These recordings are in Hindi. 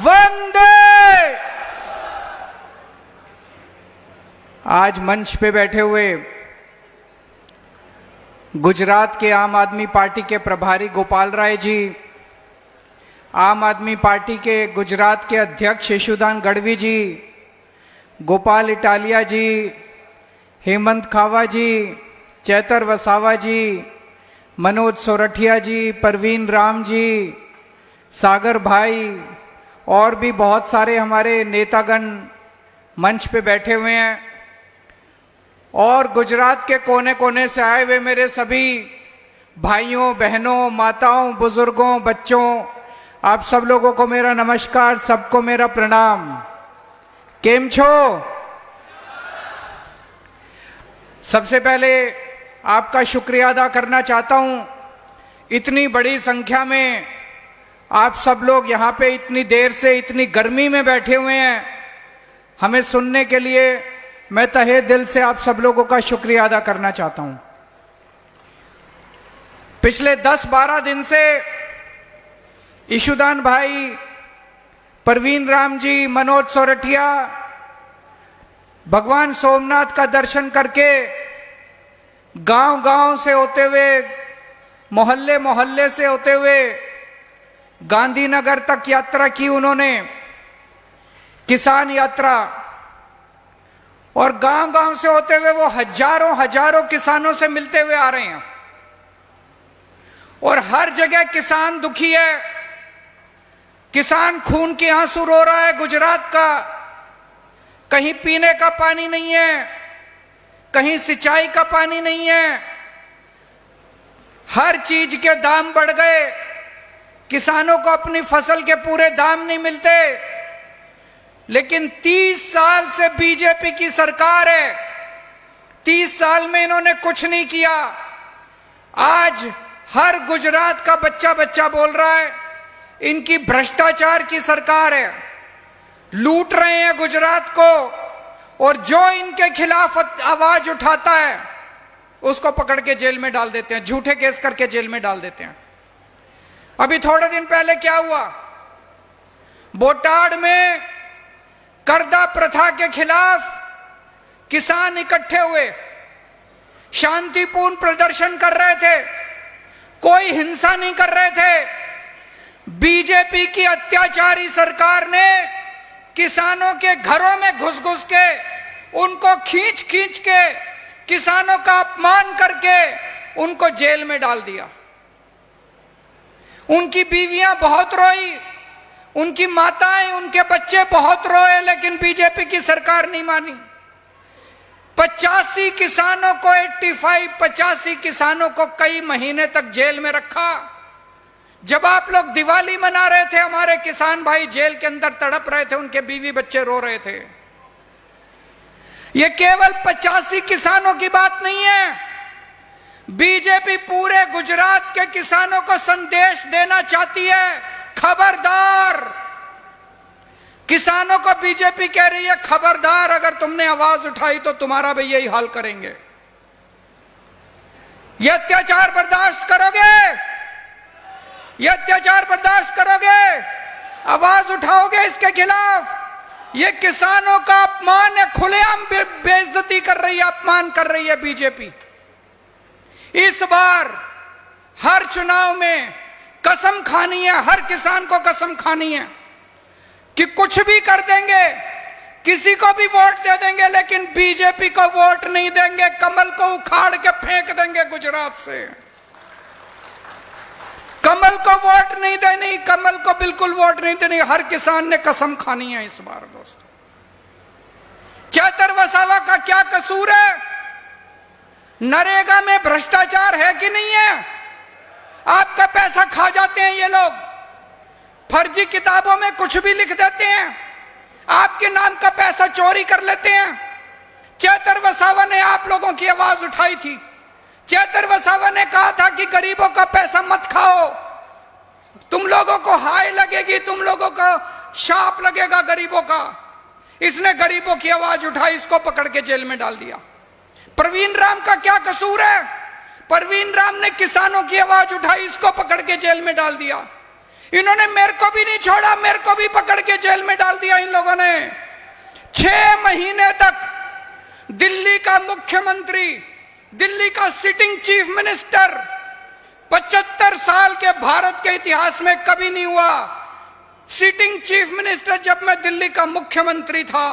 वंदे। आज मंच पे बैठे हुए गुजरात के आम आदमी पार्टी के प्रभारी गोपाल राय जी, आम आदमी पार्टी के गुजरात के अध्यक्ष यशुदान गढ़वी जी, गोपाल इटालिया जी, हेमंत खावा जी, चैतर वसावा जी, मनोज सोरठिया जी, परवीन राम जी, सागर भाई और भी बहुत सारे हमारे नेतागण मंच पे बैठे हुए हैं और गुजरात के कोने कोने से आए हुए मेरे सभी भाइयों बहनों माताओं बुजुर्गों बच्चों, आप सब लोगों को मेरा नमस्कार, सबको मेरा प्रणाम। केम छो? सबसे पहले आपका शुक्रिया अदा करना चाहता हूं, इतनी बड़ी संख्या में आप सब लोग यहां पे इतनी देर से इतनी गर्मी में बैठे हुए हैं हमें सुनने के लिए। मैं तहे दिल से आप सब लोगों का शुक्रिया अदा करना चाहता हूं। पिछले 10-12 दिन से यशुदान भाई, परवीन राम जी, मनोज सोरठिया भगवान सोमनाथ का दर्शन करके गांव-गांव से होते हुए, मोहल्ले-मोहल्ले से होते हुए गांधीनगर तक यात्रा की उन्होंने, किसान यात्रा, और गांव-गांव से होते हुए वो हजारों किसानों से मिलते हुए आ रहे हैं और हर जगह किसान दुखी है, किसान खून के आंसू रो रहा है। गुजरात का कहीं पीने का पानी नहीं है, कहीं सिंचाई का पानी नहीं है, हर चीज के दाम बढ़ गए, किसानों को अपनी फसल के पूरे दाम नहीं मिलते। लेकिन 30 साल से बीजेपी की सरकार है, 30 साल में इन्होंने कुछ नहीं किया। आज हर गुजरात का बच्चा बच्चा बोल रहा है इनकी भ्रष्टाचार की सरकार है, लूट रहे हैं गुजरात को, और जो इनके खिलाफ आवाज उठाता है उसको पकड़ के जेल में डाल देते हैं, झूठे केस करके जेल में डाल देते हैं। अभी थोड़े दिन पहले क्या हुआ, बोटाड में करदा प्रथा के खिलाफ किसान इकट्ठे हुए, शांतिपूर्ण प्रदर्शन कर रहे थे, कोई हिंसा नहीं कर रहे थे। बीजेपी की अत्याचारी सरकार ने किसानों के घरों में घुस-घुस के, उनको खींच-खींच के, किसानों का अपमान करके उनको जेल में डाल दिया। उनकी बीवियां बहुत रोई, उनकी माताएं, उनके बच्चे बहुत रोए, लेकिन बीजेपी की सरकार नहीं मानी। 85 किसानों को 85 किसानों को कई महीने तक जेल में रखा। जब आप लोग दिवाली मना रहे थे, हमारे किसान भाई जेल के अंदर तड़प रहे थे, उनके बीवी बच्चे रो रहे थे। यह केवल 85 किसानों की बात नहीं है, बीजेपी पूरे गुजरात के किसानों को संदेश देना चाहती है, खबरदार। किसानों को बीजेपी कह रही है खबरदार, अगर तुमने आवाज उठाई तो तुम्हारा भी यही हाल करेंगे। यह अत्याचार बर्दाश्त करोगे? यह अत्याचार बर्दाश्त करोगे? आवाज उठाओगे इसके खिलाफ? यह किसानों का अपमान है, खुलेआम बेइज्जती कर रही है, अपमान कर रही है बीजेपी। इस बार हर चुनाव में कसम खानी है, हर किसान को कसम खानी है कि कुछ भी कर देंगे, किसी को भी वोट दे देंगे, लेकिन बीजेपी को वोट नहीं देंगे, कमल को उखाड़ के फेंक देंगे गुजरात से। कमल को वोट नहीं देनी, कमल को बिल्कुल वोट नहीं देनी, हर किसान ने कसम खानी है इस बार। दोस्तों, चैतर वसावा का क्या कसूर है? नरेगा में भ्रष्टाचार है कि नहीं है? आपका पैसा खा जाते हैं ये लोग, फर्जी किताबों में कुछ भी लिख देते हैं, आपके नाम का पैसा चोरी कर लेते हैं। चैतर वसावा ने आप लोगों की आवाज उठाई थी, चैतर वसावा ने कहा था कि गरीबों का पैसा मत खाओ, तुम लोगों को हाय लगेगी, तुम लोगों को शाप लगेगा गरीबों का। इसने गरीबों की आवाज उठाई, इसको पकड़ के जेल में डाल दिया। परवीन राम का क्या कसूर है? परवीन राम ने किसानों की आवाज उठाई, इसको पकड़ के जेल में डाल दिया। इन्होंने मेरे को भी नहीं छोड़ा, मेरे को भी पकड़ के जेल में डाल दिया इन लोगों ने। 6 महीने तक दिल्ली का मुख्यमंत्री, दिल्ली का सिटिंग चीफ मिनिस्टर, 75 साल के भारत के इतिहास में कभी नहीं हुआ। सिटिंग चीफ मिनिस्टर जब मैं दिल्ली का मुख्यमंत्री था,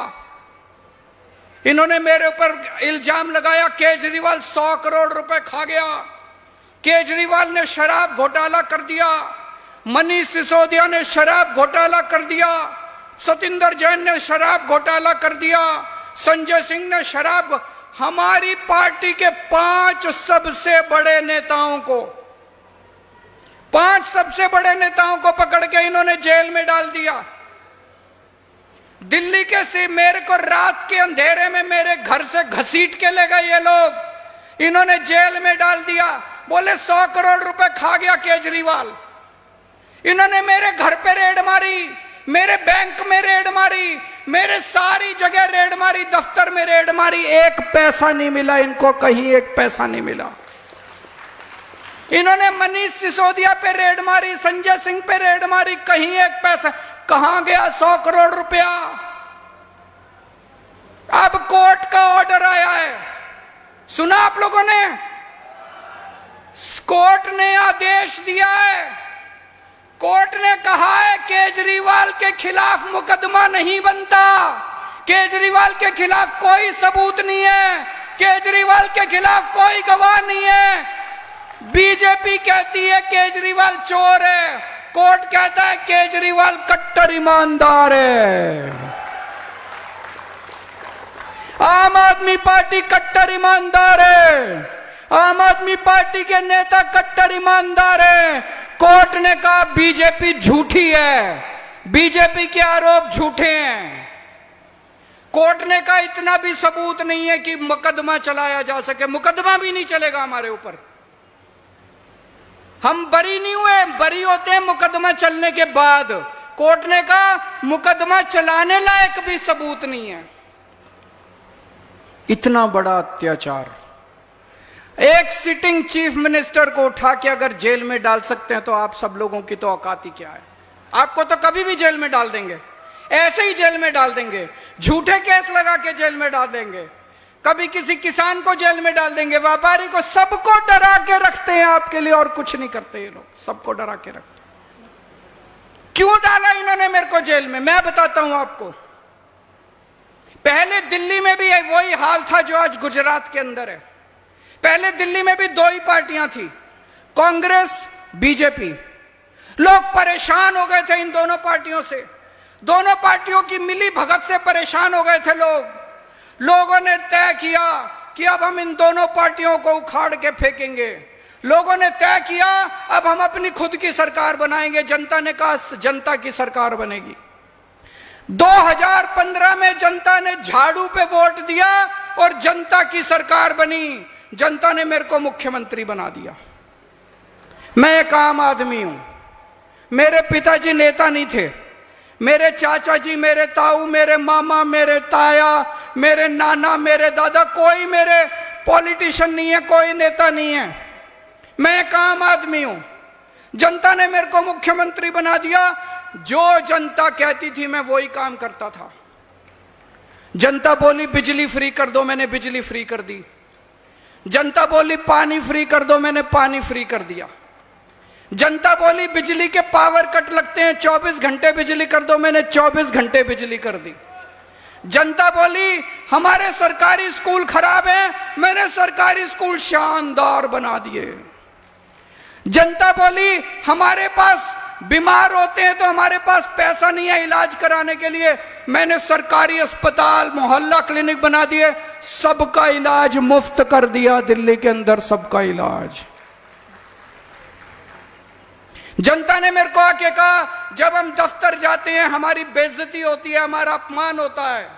इन्होंने मेरे ऊपर इल्जाम लगाया केजरीवाल 100 करोड़ रुपए खा गया, केजरीवाल ने शराब घोटाला कर दिया, मनीष सिसोदिया ने शराब घोटाला कर दिया, सतिंदर जैन ने शराब घोटाला कर दिया, संजय सिंह ने शराब। हमारी पार्टी के 5 सबसे बड़े नेताओं को, 5 सबसे बड़े नेताओं को पकड़ के इन्होंने जेल में डाल दिया। दिल्ली के से मेरे को रात के अंधेरे में मेरे घर से घसीट के ले गए ये लोग, इन्होंने जेल में डाल दिया। बोले 100 करोड़ रुपए खा गया केजरीवाल। इन्होंने मेरे घर पे रेड मारी, मेरे बैंक में रेड मारी, मेरे सारी जगह रेड मारी, दफ्तर में रेड मारी, एक पैसा नहीं मिला इनको, कहीं एक पैसा नहीं मिला। इन्होंने मनीष सिसोदिया पे रेड मारी, संजय सिंह पे रेड मारी, कहीं एक पैसा। कहां गया 100 करोड़ रुपया? अब कोर्ट का ऑर्डर आया है, सुना आप लोगों ने? कोर्ट ने आदेश दिया है, कोर्ट ने कहा है केजरीवाल के खिलाफ मुकदमा नहीं बनता, केजरीवाल के खिलाफ कोई सबूत नहीं है, केजरीवाल के खिलाफ कोई गवाह नहीं है। बीजेपी कहती है केजरीवाल चोर है, कोर्ट कहता है केजरीवाल कट्टर ईमानदार है। आम आदमी पार्टी कट्टर ईमानदार है, आम आदमी पार्टी के नेता कट्टर ईमानदार है। कोर्ट ने कहा बीजेपी झूठी है, बीजेपी के आरोप झूठे हैं। कोर्ट ने कहा इतना भी सबूत नहीं है कि मुकदमा चलाया जा सके, मुकदमा भी नहीं चलेगा हमारे ऊपर, हम बरी नहीं हुए, बरी होते हैं मुकदमा चलने के बाद। कोर्ट ने कहा मुकदमा चलाने लायक भी सबूत नहीं है। इतना बड़ा अत्याचार, एक सिटिंग चीफ मिनिस्टर को उठा के अगर जेल में डाल सकते हैं तो आप सब लोगों की तो औकात ही क्या है? आपको तो कभी भी जेल में डाल देंगे, ऐसे ही जेल में डाल देंगे, झूठे केस लगा के जेल में डाल देंगे, कभी किसी किसान को जेल में डाल देंगे, व्यापारी को, सबको डरा के रखते हैं आपके लिए और कुछ नहीं करते ये लोग, सबको डरा के रखते। क्यों डाला इन्होंने मेरे को जेल में? मैं बताता हूं आपको। पहले दिल्ली में भी वही हाल था जो आज गुजरात के अंदर है। पहले दिल्ली में भी 2 ही पार्टियां थी, कांग्रेस, बीजेपी। लोग परेशान हो गए थे इन दोनों पार्टियों से, दोनों पार्टियों की मिली भगत से परेशान हो गए थे लोग। लोगों ने तय किया कि अब हम इन दोनों पार्टियों को उखाड़ के फेंकेंगे। लोगों ने तय किया अब हम अपनी खुद की सरकार बनाएंगे। जनता ने कहा जनता की सरकार बनेगी। 2015 में जनता ने झाड़ू पे वोट दिया और जनता की सरकार बनी। जनता ने मेरे को मुख्यमंत्री बना दिया। मैं एक आम आदमी हूं, मेरे पिताजी नेता नहीं थे, मेरे चाचा जी, मेरे ताऊ, मेरे मामा, मेरे ताया, मेरे नाना, मेरे दादा, कोई मेरे पॉलिटिशियन नहीं है, कोई नेता नहीं है। मैं एक आम आदमी हूं। जनता ने मेरे को मुख्यमंत्री बना दिया। जो जनता कहती थी मैं वही काम करता था। जनता बोली बिजली फ्री कर दो, मैंने बिजली फ्री कर दी। जनता बोली पानी फ्री कर दो, मैंने पानी फ्री कर दिया। जनता बोली बिजली के पावर कट लगते हैं, 24 घंटे बिजली कर दो, मैंने 24 घंटे बिजली कर दी। जनता बोली हमारे सरकारी स्कूल खराब हैं, मैंने सरकारी स्कूल शानदार बना दिए। जनता बोली हमारे पास बीमार होते हैं तो हमारे पास पैसा नहीं है इलाज कराने के लिए, मैंने सरकारी अस्पताल, मोहल्ला क्लिनिक बना दिए, सबका इलाज मुफ्त कर दिया दिल्ली के अंदर, सबका इलाज। जनता ने मेरे को आके कहा जब हम दफ्तर जाते हैं हमारी बेइज्जती होती है, हमारा अपमान होता है।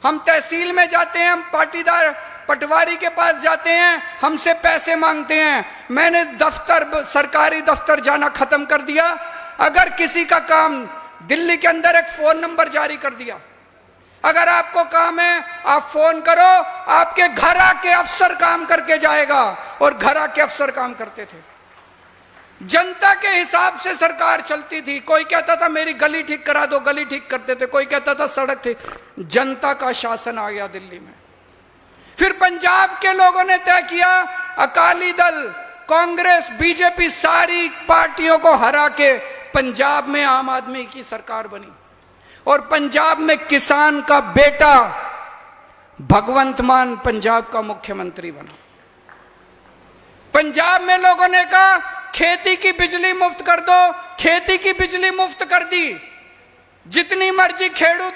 हम तहसील में जाते हैं, हम पाटीदार पटवारी के पास जाते हैं, हमसे पैसे मांगते हैं। मैंने दफ्तर, सरकारी दफ्तर जाना खत्म कर दिया। अगर किसी का काम, दिल्ली के अंदर एक फोन नंबर जारी कर दिया, अगर आपको काम है आप फोन करो, आपके घर आके अफसर काम करके जाएगा। और घर आके अफसर काम करते थे। जनता के हिसाब से सरकार चलती थी। कोई कहता था मेरी गली ठीक करा दो, गली ठीक करते थे, कोई कहता था सड़क ठीक। जनता का शासन आ गया दिल्ली में। फिर पंजाब के लोगों ने तय किया, अकाली दल, कांग्रेस, बीजेपी, सारी पार्टियों को हरा के पंजाब में आम आदमी की सरकार बनी और पंजाब में किसान का बेटा भगवंत मान पंजाब का मुख्यमंत्री बना। पंजाब में लोगों ने कहा खेती की बिजली मुफ्त कर दो, खेती की बिजली मुफ्त कर दी। जितनी मर्जी खेडूत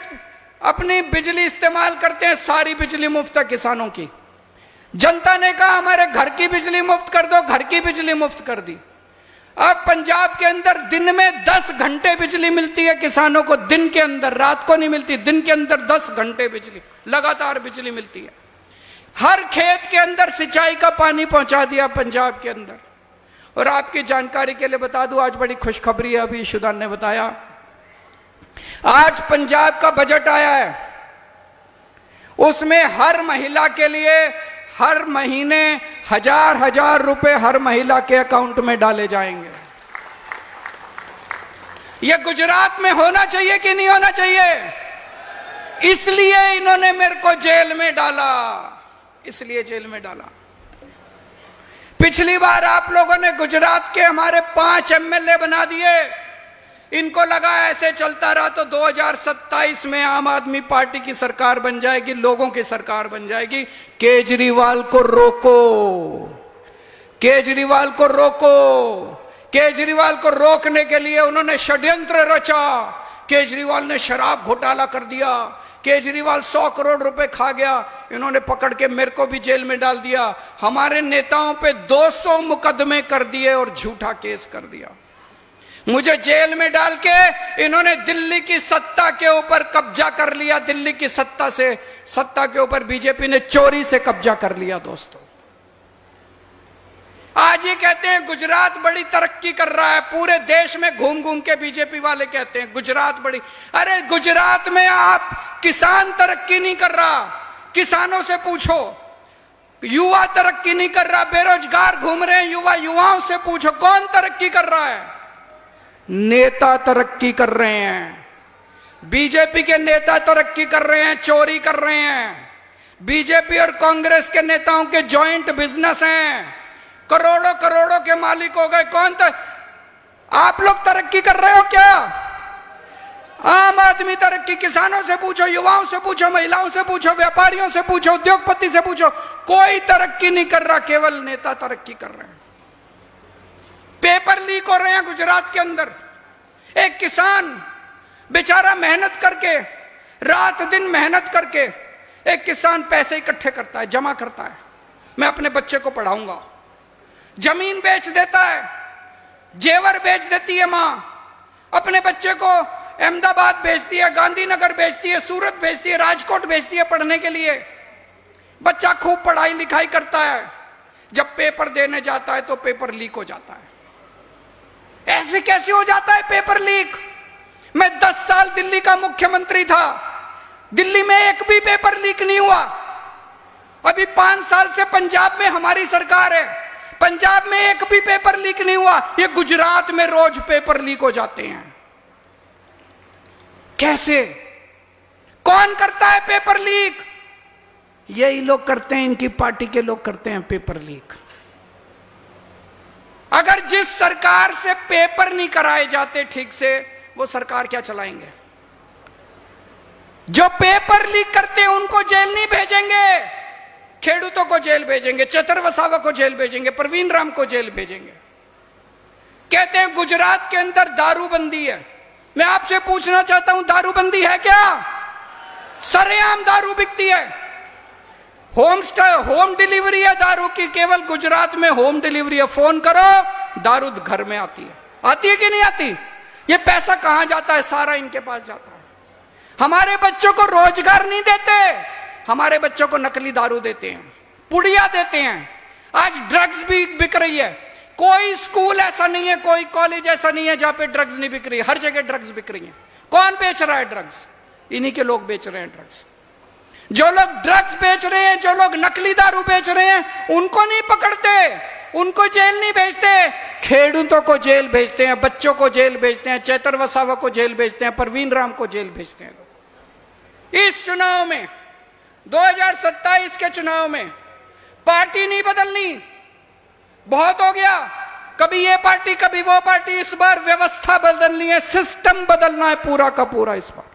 अपनी बिजली इस्तेमाल करते हैं, सारी बिजली मुफ्त है किसानों की। जनता ने कहा हमारे घर की बिजली मुफ्त कर दो, घर की बिजली मुफ्त कर दी। अब पंजाब के अंदर दिन में 10 घंटे बिजली मिलती है किसानों को, दिन के अंदर, रात को नहीं मिलती, दिन के अंदर 10 घंटे बिजली, लगातार बिजली मिलती है। हर खेत के अंदर सिंचाई का पानी पहुंचा दिया पंजाब के अंदर। और आपकी जानकारी के लिए बता दूं, आज बड़ी खुशखबरी है, अभी ईशुदान ने बताया, आज पंजाब का बजट आया है, उसमें हर महिला के लिए हर महीने 1000 रुपए हर महिला के अकाउंट में डाले जाएंगे। यह गुजरात में होना चाहिए कि नहीं होना चाहिए? इसलिए इन्होंने मेरे को जेल में डाला, इसलिए जेल में डाला। पिछली बार आप लोगों ने गुजरात के हमारे 5 एमएलए बना दिए। इनको लगा ऐसे चलता रहा तो 2027 में आम आदमी पार्टी की सरकार बन जाएगी, लोगों की सरकार बन जाएगी। केजरीवाल को रोको, केजरीवाल को रोको। केजरीवाल को रोकने के लिए उन्होंने षड्यंत्र रचा। केजरीवाल ने शराब घोटाला कर दिया, केजरीवाल 100 करोड़ रुपए खा गया, इन्होंने पकड़ के मेरे को भी जेल में डाल दिया। हमारे नेताओं पे 200 मुकदमे कर दिए और झूठा केस कर दिया। मुझे जेल में डाल के इन्होंने दिल्ली की सत्ता के ऊपर कब्जा कर लिया। दिल्ली की सत्ता के ऊपर बीजेपी ने चोरी से कब्जा कर लिया। दोस्तों, आज ये कहते हैं गुजरात बड़ी तरक्की कर रहा है, पूरे देश में घूम घूम के बीजेपी वाले कहते हैं गुजरात बड़ी। अरे गुजरात में आप किसान तरक्की नहीं कर रहा, किसानों से पूछो। युवा तरक्की नहीं कर रहा, बेरोजगार घूम रहे हैं युवाओं से पूछो कौन तरक्की कर रहा है? नेता तरक्की कर रहे हैं। बीजेपी के नेता तरक्की कर रहे हैं, चोरी कर रहे हैं। बीजेपी और कांग्रेस के नेताओं के जॉइंट बिजनेस हैं, करोड़ों करोड़ों के मालिक हो गए। कौन था? आप लोग तरक्की कर रहे हो क्या? आम आदमी तरक्की, किसानों से पूछो, युवाओं से पूछो, महिलाओं से पूछो, व्यापारियों से पूछो, उद्योगपति से पूछो, कोई तरक्की नहीं कर रहा, केवल नेता तरक्की कर रहे हैं। पेपर लीक हो रहे हैं गुजरात के अंदर। एक किसान बेचारा मेहनत करके, रात दिन मेहनत करके, एक किसान पैसे इकट्ठे करता है, जमा करता है, मैं अपने बच्चे को पढ़ाऊंगा। जमीन बेच देता है, जेवर बेच देती है मां, अपने बच्चे को अहमदाबाद भेजती है, गांधीनगर भेजती है, सूरत भेजती है, राजकोट भेजती है पढ़ने के लिए। बच्चा खूब पढ़ाई लिखाई करता है, जब पेपर देने जाता है तो पेपर लीक हो जाता है। ऐसे कैसे हो जाता है पेपर लीक? मैं 10 साल दिल्ली का मुख्यमंत्री था, दिल्ली में एक भी पेपर लीक नहीं हुआ। अभी 5 साल से पंजाब में हमारी सरकार है, पंजाब में एक भी पेपर लीक नहीं हुआ। ये गुजरात में रोज पेपर लीक हो जाते हैं। कैसे? कौन करता है पेपर लीक? यही लोग करते हैं, इनकी पार्टी के लोग करते हैं पेपर लीक। अगर जिस सरकार से पेपर नहीं कराए जाते ठीक से, वो सरकार क्या चलाएंगे? जो पेपर लीक करते हैं उनको जेल नहीं भेजेंगे, खेडूतों को जेल भेजेंगे, चतर वसावा को जेल भेजेंगे, प्रवीण राम को जेल भेजेंगे। कहते हैं गुजरात के अंदर दारूबंदी है। मैं आपसे पूछना चाहता हूं, दारूबंदी है क्या? सरेआम दारू बिकती है, होम डिलीवरी है दारू की, केवल गुजरात में होम डिलीवरी है। फोन करो, दारू घर में आती है कि नहीं आती? ये पैसा कहां जाता है? सारा इनके पास जाता है। हमारे बच्चों को रोजगार नहीं देते, हमारे बच्चों को नकली दारू देते हैं, पुड़िया देते हैं। आज ड्रग्स भी बिक रही है। कोई स्कूल ऐसा नहीं है, कोई कॉलेज ऐसा नहीं है जहां पे ड्रग्स नहीं बिक रही है। हर जगह ड्रग्स बिक रही है। कौन बेच रहा है ड्रग्स? इन्हीं के लोग बेच रहे हैं ड्रग्स। जो लोग ड्रग्स बेच रहे हैं, जो लोग नकली दारू बेच रहे हैं, उनको नहीं पकड़ते, उनको जेल नहीं भेजते, खेडूतों को जेल भेजते हैं, बच्चों को जेल भेजते हैं, चेतर वसावा को जेल भेजते हैं, परवीन राम को जेल भेजते हैं। इस चुनाव में 2027 के चुनाव में पार्टी नहीं बदलनी, बहुत हो गया, कभी ये पार्टी कभी वो पार्टी। इस बार व्यवस्था बदलनी है, सिस्टम बदलना है पूरा का पूरा। इस बार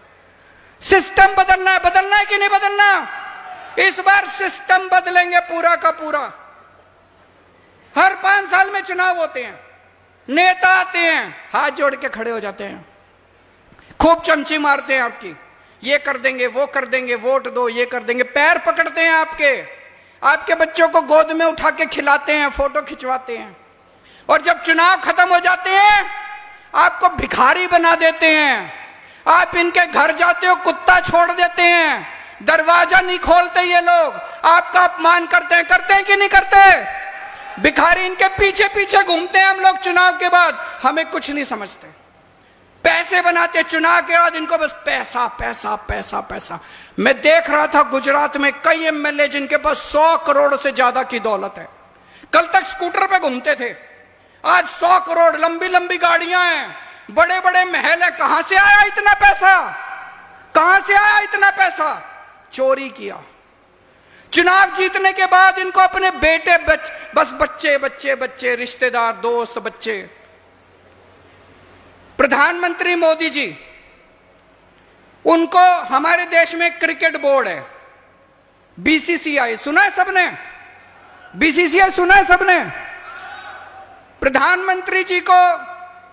सिस्टम बदलना है कि नहीं बदलना? इस बार सिस्टम बदलेंगे पूरा का पूरा। हर 5 साल में चुनाव होते हैं, नेता आते हैं, हाथ जोड़ के खड़े हो जाते हैं, खूब चमची मारते हैं आपकी, ये कर देंगे वो कर देंगे, वोट दो, ये कर देंगे, पैर पकड़ते हैं आपके बच्चों को गोद में उठा के खिलाते हैं, फोटो खिंचवाते हैं, और जब चुनाव खत्म हो जाते हैं आपको भिखारी बना देते हैं। आप इनके घर जाते हो, कुत्ता छोड़ देते हैं, दरवाजा नहीं खोलते ये लोग, आपका अपमान करते हैं कि नहीं करते? भिखारी इनके पीछे पीछे घूमते हैं हम लोग चुनाव के बाद, हमें कुछ नहीं समझते, पैसे बनाते चुनाव के बाद, इनको बस पैसा पैसा पैसा पैसा। मैं देख रहा था गुजरात में कई एमएलए जिनके पास 100 करोड़ से ज्यादा की दौलत है, कल तक स्कूटर पे घूमते थे, आज 100 करोड़, लंबी लंबी गाड़ियां हैं, बड़े बड़े महल है। कहां से आया इतना पैसा? कहां से आया इतना पैसा? चोरी किया। चुनाव जीतने के बाद इनको अपने बेटे बस बच्चे बच्चे बच्चे, रिश्तेदार, दोस्त, बच्चे। प्रधानमंत्री मोदी जी, उनको हमारे देश में क्रिकेट बोर्ड है, बीसीसीआई, सुना है सबने? बीसीसीआई सुना है सबने? प्रधानमंत्री जी को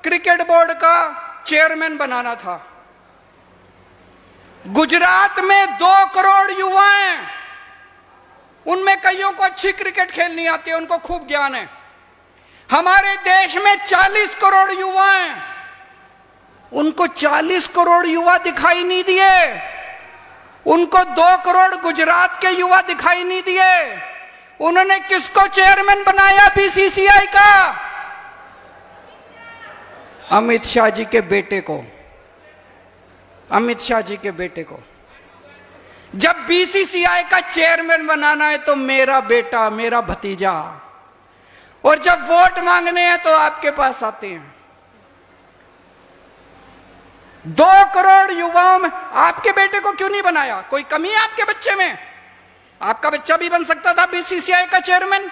क्रिकेट बोर्ड का चेयरमैन बनाना था। गुजरात में 2 करोड़ युवा हैं, उनमें कईयों को अच्छी क्रिकेट खेलनी आती है, उनको खूब ज्ञान है। हमारे देश में 40 करोड़ युवा हैं, उनको 40 करोड़ युवा दिखाई नहीं दिए, उनको 2 करोड़ गुजरात के युवा दिखाई नहीं दिए। उन्होंने किसको चेयरमैन बनाया बीसीसीआई का? अमित शाह जी के बेटे को, अमित शाह जी के बेटे को। जब बीसीसीआई का चेयरमैन बनाना है तो मेरा बेटा, मेरा भतीजा, और जब वोट मांगने हैं तो आपके पास आते हैं। 2 करोड़ युवाओं में आपके बेटे को क्यों नहीं बनाया? कोई कमी है आपके बच्चे में? आपका बच्चा भी बन सकता था बीसीसीआई का चेयरमैन।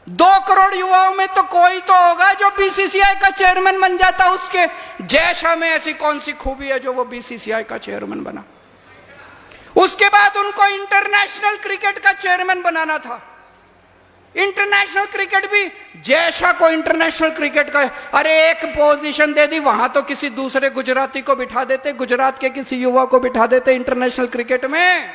2 करोड़ युवाओं में तो कोई तो होगा जो बीसीसीआई का चेयरमैन बन जाता। उसके जैसा में ऐसी कौन सी खूबी है जो वो बीसीसीआई का चेयरमैन बना? उसके बाद उनको इंटरनेशनल क्रिकेट का चेयरमैन बनाना था। इंटरनेशनल क्रिकेट भी जैसा को इंटरनेशनल क्रिकेट का, अरे एक पोजीशन दे दी, वहां तो किसी दूसरे गुजराती को बिठा देते, गुजरात के किसी युवा को बिठा देते इंटरनेशनल क्रिकेट में।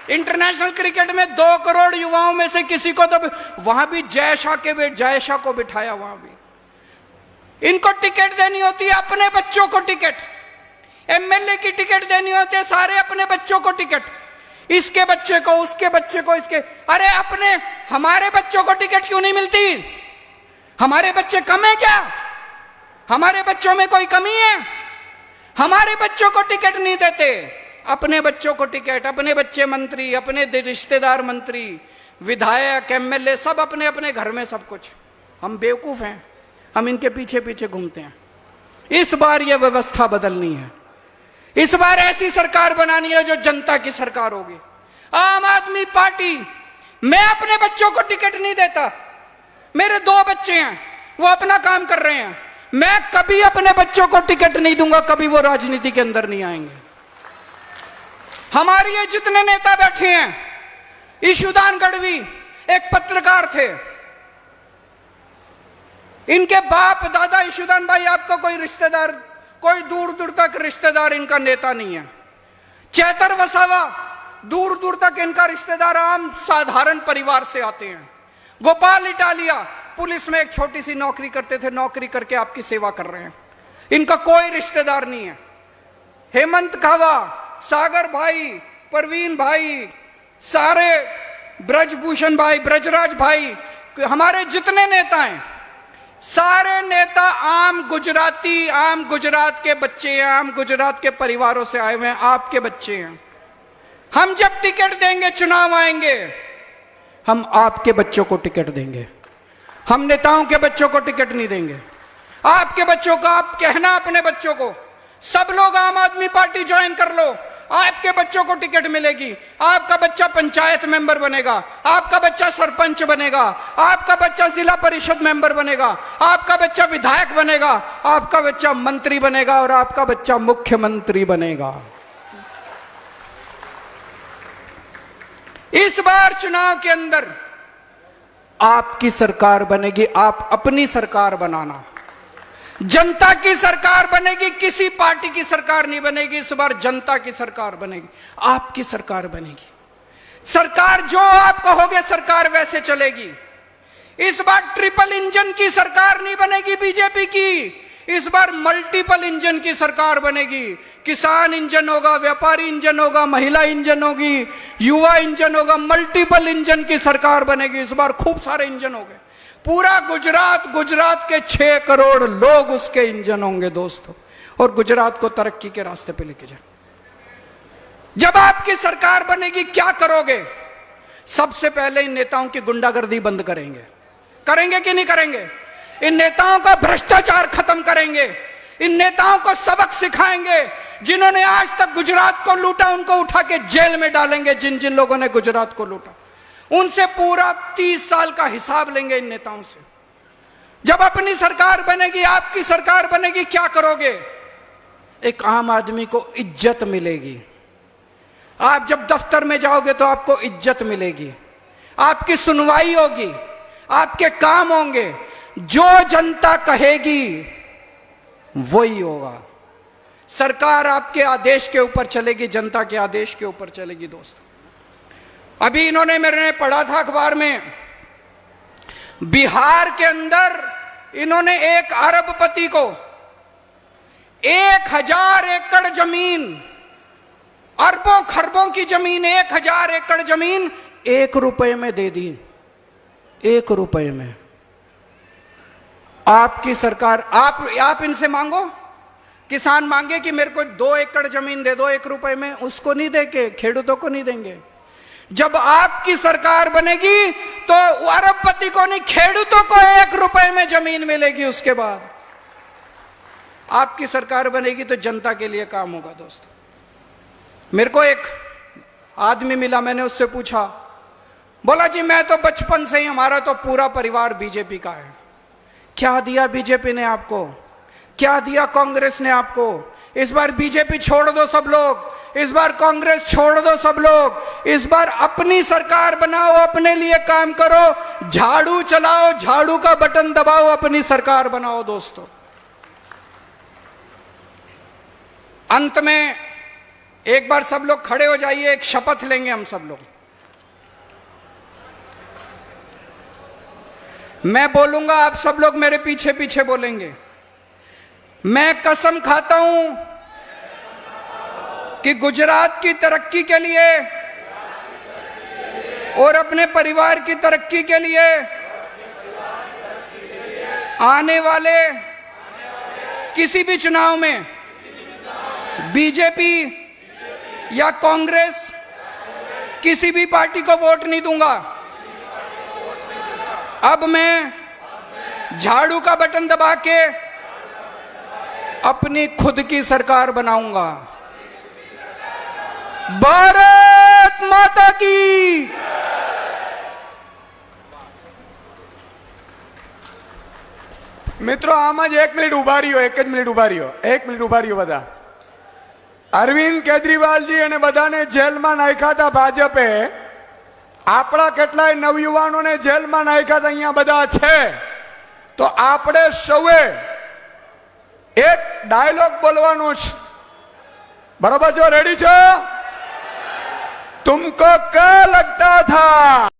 इंटरनेशनल क्रिकेट में 2 करोड़ युवाओं में से किसी को तो वहां भी जयशाह को बिठाया। वहां भी इनको टिकट देनी होती है, अपने बच्चों को टिकट, एमएलए की टिकट देनी होती है, सारे अपने बच्चों को टिकट, इसके बच्चे को, उसके बच्चे को, इसके। अरे अपने हमारे बच्चों को टिकट क्यों नहीं मिलती? हमारे बच्चे कम है क्या? हमारे बच्चों में कोई कमी है? हमारे बच्चों को टिकट नहीं देते, अपने बच्चों को टिकट, अपने बच्चे मंत्री, अपने रिश्तेदार मंत्री, विधायक, एमएलए, सब अपने अपने घर में सब कुछ। हम बेवकूफ हैं, हम इनके पीछे पीछे घूमते हैं। इस बार यह व्यवस्था बदलनी है, इस बार ऐसी सरकार बनानी है जो जनता की सरकार होगी। आम आदमी पार्टी, मैं अपने बच्चों को टिकट नहीं देता, मेरे 2 बच्चे हैं, वो अपना काम कर रहे हैं, मैं कभी अपने बच्चों को टिकट नहीं दूंगा, कभी वो राजनीति के अंदर नहीं आएंगे। हमारे ये जितने नेता बैठे हैं, ईशुदान गढ़वी एक पत्रकार थे, इनके बाप दादा ईशुदान भाई, आपका कोई रिश्तेदार, कोई दूर दूर तक रिश्तेदार इनका नेता नहीं है। चेतर वसावा, दूर दूर तक इनका रिश्तेदार आम साधारण परिवार से आते हैं। गोपाल इटालिया पुलिस में एक छोटी सी नौकरी करते थे, नौकरी करके आपकी सेवा कर रहे हैं, इनका कोई रिश्तेदार नहीं है। हेमंत खावा, सागर भाई, परवीन भाई, सारे ब्रजभूषण भाई, ब्रजराज भाई, हमारे जितने नेता हैं, सारे नेता आम गुजराती, आम गुजरात के बच्चे हैं, आम गुजरात के परिवारों से आए हुए हैं, आपके बच्चे हैं। हम जब टिकट देंगे, चुनाव आएंगे, हम आपके बच्चों को टिकट देंगे, हम नेताओं के बच्चों को टिकट नहीं देंगे। आपके बच्चों को आप कहना अपने बच्चों को, सब लोग आम आदमी पार्टी ज्वाइन कर लो, आपके बच्चों को टिकट मिलेगी। आपका बच्चा पंचायत मेंबर बनेगा, आपका बच्चा सरपंच बनेगा, आपका बच्चा जिला परिषद मेंबर बनेगा, आपका बच्चा विधायक बनेगा, आपका बच्चा मंत्री बनेगा और आपका बच्चा मुख्यमंत्री बनेगा। इस बार चुनाव के अंदर आपकी सरकार बनेगी, आप अपनी सरकार बनाना। जनता की सरकार बनेगी, किसी पार्टी की सरकार नहीं बनेगी। इस बार जनता की सरकार बनेगी, आपकी सरकार बनेगी। सरकार जो आप कहोगे सरकार वैसे चलेगी। इस बार ट्रिपल इंजन की सरकार नहीं बनेगी बीजेपी की, इस बार मल्टीपल इंजन की सरकार बनेगी। किसान इंजन होगा, व्यापारी इंजन होगा, महिला इंजन होगी, युवा इंजन होगा, मल्टीपल इंजन की सरकार बनेगी। इस बार खूब सारे इंजन होंगे। पूरा गुजरात के 6 करोड़ लोग उसके इंजन होंगे दोस्तों, और गुजरात को तरक्की के रास्ते पे लेके जाए। जब आपकी सरकार बनेगी क्या करोगे? सबसे पहले इन नेताओं की गुंडागर्दी बंद करेंगे। करेंगे कि नहीं करेंगे? इन नेताओं का भ्रष्टाचार खत्म करेंगे, इन नेताओं को सबक सिखाएंगे। जिन्होंने आज तक गुजरात को लूटा उनको उठा के जेल में डालेंगे। जिन जिन लोगों ने गुजरात को लूटा उनसे पूरा 30 साल का हिसाब लेंगे इन नेताओं से। जब अपनी सरकार बनेगी, आपकी सरकार बनेगी, क्या करोगे? एक आम आदमी को इज्जत मिलेगी। आप जब दफ्तर में जाओगे तो आपको इज्जत मिलेगी, आपकी सुनवाई होगी, आपके काम होंगे। जो जनता कहेगी वही होगा। सरकार आपके आदेश के ऊपर चलेगी, जनता के आदेश के ऊपर चलेगी दोस्तों। अभी इन्होंने मैंने पढ़ा था अखबार में, बिहार के अंदर इन्होंने एक अरबपति को 1000 एकड़ जमीन, अरबों खरबों की जमीन, 1000 एकड़ जमीन 1 रुपए में दे दी। 1 रुपए में। आपकी सरकार, आप इनसे मांगो, किसान मांगे कि मेरे को 2 एकड़ जमीन दे दो 1 रुपए में, उसको नहीं देके खेडूतों को नहीं देंगे। जब आपकी सरकार बनेगी तो अरबपति को नहीं, खेडूतों को 1 रुपए में जमीन मिलेगी। उसके बाद आपकी सरकार बनेगी तो जनता के लिए काम होगा दोस्तों। मेरे को एक आदमी मिला, मैंने उससे पूछा, बोला जी मैं तो बचपन से ही, हमारा तो पूरा परिवार बीजेपी का है। क्या दिया बीजेपी ने आपको? क्या दिया कांग्रेस ने आपको? इस बार बीजेपी छोड़ दो सब लोग, इस बार कांग्रेस छोड़ दो सब लोग, इस बार अपनी सरकार बनाओ, अपने लिए काम करो, झाड़ू चलाओ, झाड़ू का बटन दबाओ, अपनी सरकार बनाओ दोस्तों। अंत में एक बार सब लोग खड़े हो जाइए, एक शपथ लेंगे हम सब लोग। मैं बोलूंगा, आप सब लोग मेरे पीछे पीछे बोलेंगे। मैं कसम खाता हूं कि गुजरात की तरक्की के लिए और अपने परिवार की तरक्की के लिए आने वाले किसी भी चुनाव में बीजेपी या कांग्रेस किसी भी पार्टी को वोट नहीं दूंगा। अब मैं झाड़ू का बटन दबा के अपनी खुद की सरकार बनाऊंगा। भारत माता की। મિત્રો આમ જ 1 મિનિટ ઉભા રહ્યો, 1 જ મિનિટ ઉભા રહ્યો, 1 મિનિટ ઉભા રહ્યો બધા। અરવિંદ કેજરીવાલજી અને બધાને જેલમાં નાખ્યા હતા ભાજપે, આપણા કેટલાય નવયુવાનોને જેલમાં નાખ્યા હતા, અહીંયા બધા છે। તો આપણે સૌએ એક ડાયલોગ બોલવાનો છે, બરોબર છો? રેડી છો? तुमको क्या लगता था